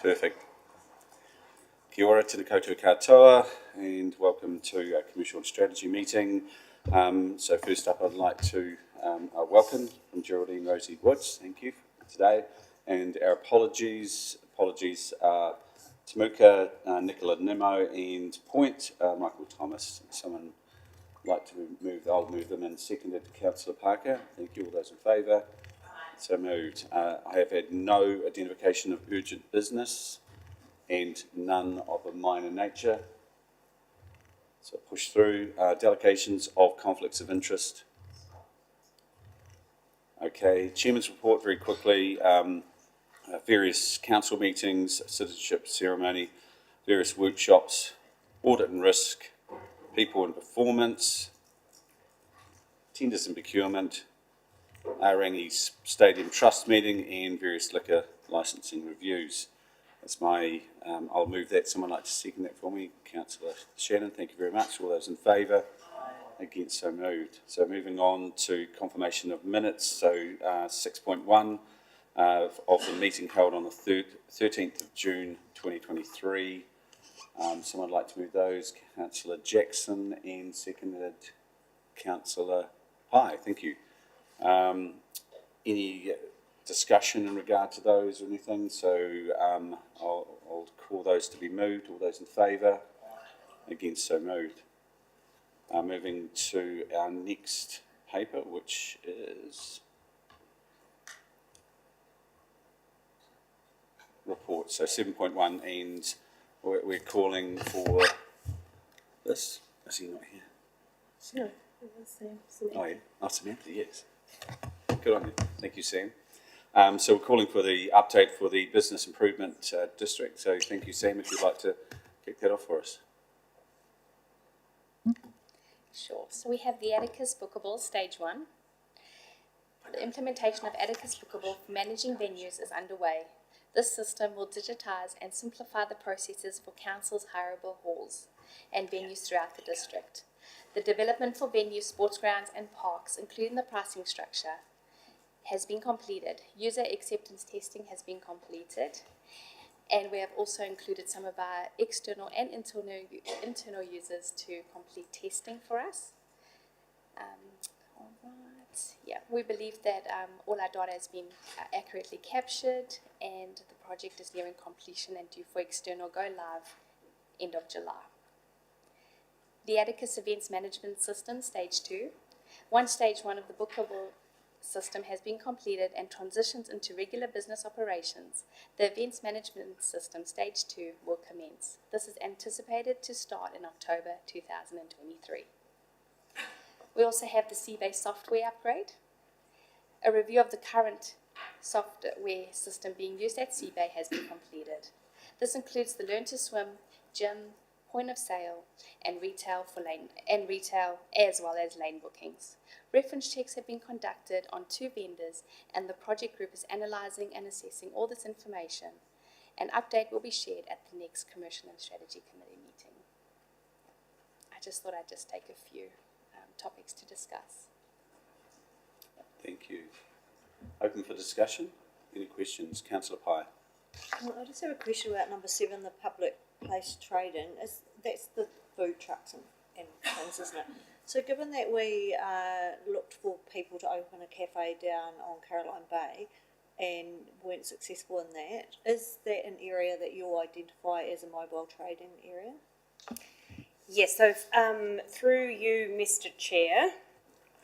Perfect. Kia ora, tēnā koutou katoa, and welcome to our Commercial and Strategy meeting. So first up, I'd like to welcome from Geraldine Rosie Woods, thank you for today, and our apologies are Tamuka, Nicola Nemo, and Point, Michael Thomas. Someone like to move, I'll move them in. Seconded, Councillor Parker. Thank you. All those in favour? So moved. I have had no identification of urgent business and none of a minor nature. So push through. Delegations of conflicts of interest. Okay, Chairman's report very quickly. Various council meetings, citizenship ceremony, various workshops, audit and risk, people and performance, tenders and procurement, Aorangi Stadium Trust meeting, and various liquor licensing reviews. That's my, I'll move that. Someone like to second that for me? Councillor Shannon, thank you very much. All those in favour? Against, so moved. So moving on to confirmation of minutes. So 6.1 of the meeting held on the 13th of June 2023. Someone like to move those? Councillor Jackson, and seconded Councillor Pye. Thank you. Any discussion in regard to those or anything? So I'll call those to be moved. All those in favour? Against, so moved. Moving to our next paper, which is report. So 7.1, and we're calling for this. Is he not here? No, it was Sam. Oh, yeah. Oh, Samantha, yes. Good on you. Thank you, Sam. So we're calling for the update for the Business Improvement District. So thank you, Sam, if you'd like to kick that off for us. Sure. So we have the Atticus Bookable Stage 1. The implementation of Atticus Bookable for managing venues is underway. This system will digitise and simplify the processes for council's hireable halls and venues throughout the district. The development for venues, sports grounds and parks, including the pricing structure, has been completed. User acceptance testing has been completed, and we have also included some of our external and internal users to complete testing for us. All right. Yeah, we believe that all our data has been accurately captured, and the project is nearing completion and due for external go live end of July. The Atticus Events Management System Stage 2. Stage 1 of the bookable system has been completed and transitions into regular business operations. The Events Management System Stage 2 will commence. This is anticipated to start in October 2023. We also have the Seabay software upgrade. A review of the current software system being used at Seabay has been completed. This includes the Learn to Swim, gym, point of sale, and retail as well as lane bookings. Reference checks have been conducted on 2 vendors, and the project group is analysing and assessing all this information. An update will be shared at the next Commercial and Strategy Committee meeting. I just thought I'd just take a few topics to discuss. Thank you. Open for discussion. Any questions? Councillor Pye. I just have a question about number 7, the public place trading. That's the food trucks and things, isn't it? So given that we looked for people to open a cafe down on Caroline Bay and weren't successful in that, is that an area that you'll identify as a mobile trading area? Yes, so through you, Mr. Chair,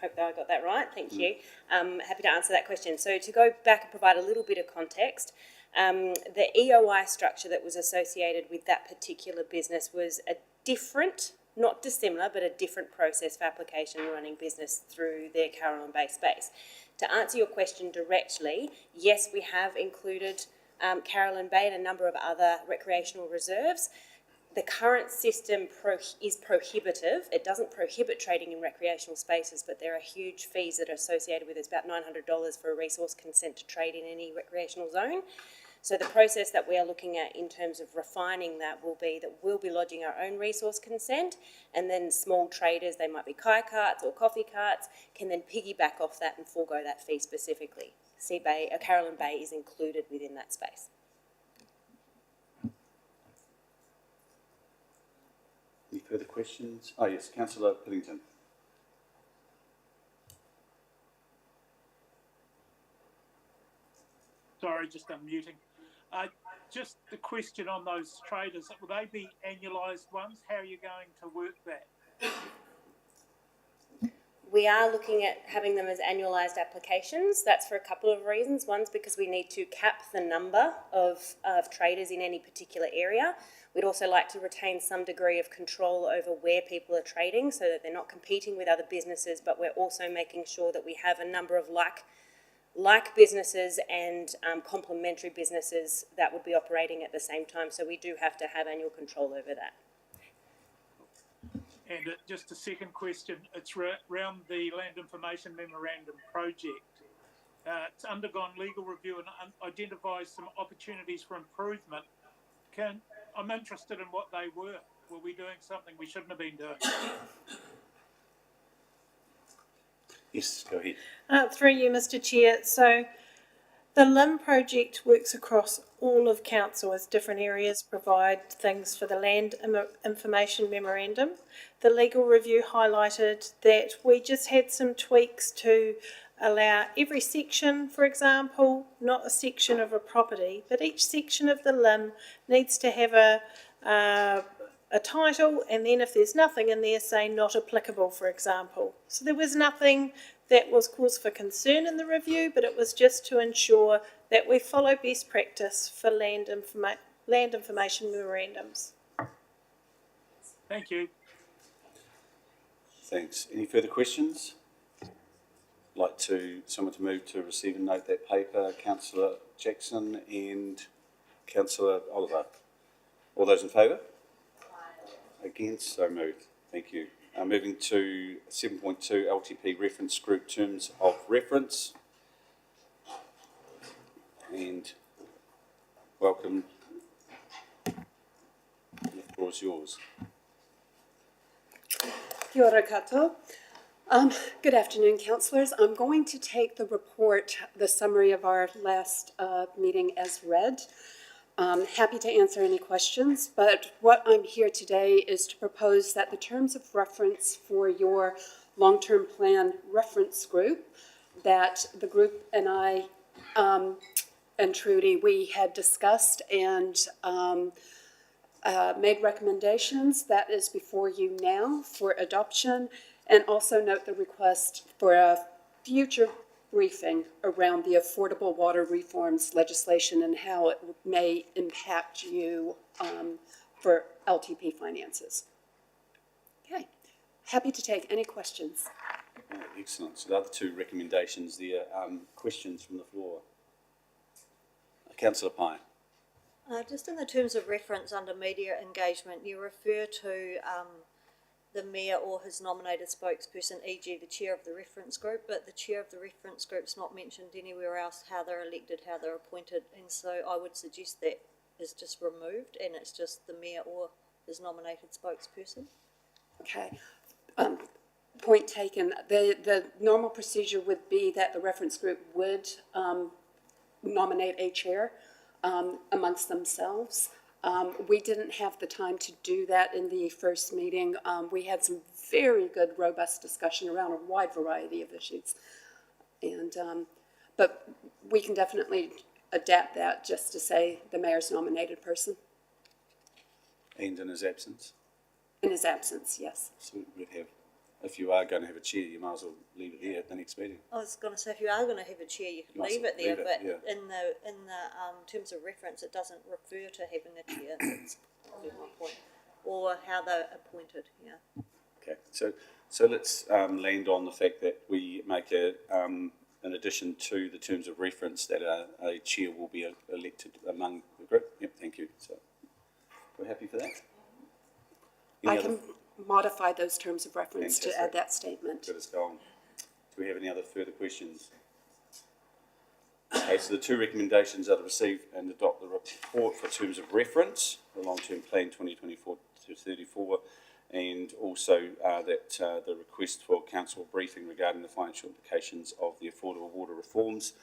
hope that I got that right, thank you. Happy to answer that question. So to go back and provide a little bit of context, the EOI structure that was associated with that particular business was a different, not dissimilar, but a different process for application and running business through their Caroline Bay space. To answer your question directly, yes, we have included Caroline Bay and a number of other recreational reserves. The current system is prohibitive. It doesn't prohibit trading in recreational spaces, but there are huge fees that are associated with it. It's about $900 for a resource consent to trade in any recreational zone. So the process that we are looking at in terms of refining that will be that we'll be lodging our own resource consent, and then small traders, they might be kai carts or coffee carts, can then piggyback off that and forego that fee specifically. Caroline Bay is included within that space. further questions? Oh, yes, councillor Pillington. Sorry, just unmuting. Just the question on those traders, will they be annualised ones? How are you going to work that? We are looking at having them as annualised applications. That's for a couple of reasons. One's because we need to cap the number of traders in any particular area. We'd also like to retain some degree of control over where people are trading so that they're not competing with other businesses, but we're also making sure that we have a number of like businesses and complementary businesses that would be operating at the same time. So we do have to have annual control over that. And just a second question, it's around the Land Information Memorandum project. It's undergone legal review and identifies some opportunities for improvement. I'm interested in what they were. Were we doing something we shouldn't have been doing? Yes, go ahead. Through you, Mr. Chair. So the LIM project works across all of council as different areas provide things for the Land Information Memorandum. The legal review highlighted that we just had some tweaks to allow every section, for example, not a section of a property, but each section of the LIM needs to have a title, and then if there's nothing in there, say not applicable, for example. So there was nothing that was cause for concern in the review, but it was just to ensure that we follow best practice for land information memorandums. Thank you. Thanks. Any further questions? Like someone to move to receive and note that paper, councillor Jackson and councillor Oliver. All those in favour? Against? So moved. Thank you. Moving to 7.2 LTP reference group terms of reference. And welcome. The floor is yours. Kia ora koutou. Good afternoon, councillors. I'm going to take the report, the summary of our last meeting as read. Happy to answer any questions, but what I'm here today is to propose that the terms of reference for your long-term plan reference group that the group and I and Trudy, we had discussed and made recommendations. That is before you now for adoption, and also note the request for a future briefing around the affordable water reforms legislation and how it may impact you for LTP finances. Okay, happy to take any questions. Oh, excellent. So the other two recommendations there, questions from the floor. Councillor Pine. Just in the terms of reference under media engagement, you refer to the mayor or his nominated spokesperson, e.g. the chair of the reference group, but the chair of the reference group's not mentioned anywhere else how they're elected, how they're appointed, and so I would suggest that is just removed and it's just the mayor or his nominated spokesperson. Okay, point taken. The normal procedure would be that the reference group would nominate a chair amongst themselves. We didn't have the time to do that in the first meeting. We had some very good, robust discussion around a wide variety of issues. And, but we can definitely adapt that just to say the mayor's nominated person. And in his absence? In his absence, yes. So we'd have, if you are going to have a chair, you might as well leave it there at the next meeting. I was going to say, if you are going to have a chair, you can You must leave it there, leave it, but yeah. in the terms of reference, it doesn't refer to having a chair. That's my point. Or how they're appointed. Yeah. Okay, so let's land on the fact that we make an addition to the terms of reference that a chair will be elected among the group. Yep, thank you. So we're happy for that? I can modify those terms of reference Fantastic. to add that statement. Let us go on. Do we have any other further questions? Okay, so the two recommendations are to receive and adopt the report for terms of reference, the long-term plan 2024 to 34, and also that the request for council briefing regarding the financial implications of the affordable water reforms.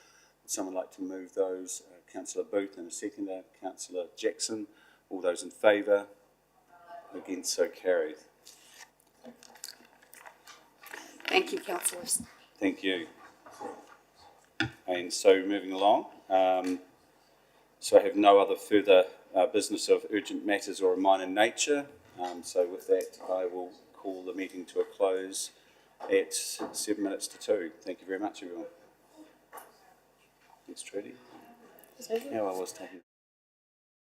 Would someone like to move those? Councillor Booth and a seconder, Councillor Jackson. All those in favour? Against, so carried. Thank you, councillors. Thank you. And so moving along, so I have no other further business of urgent matters or a minor nature. So with that, I will call the meeting to a close at 7 minutes to 2. Thank you very much, everyone. Thanks, Trudy. How I was taking.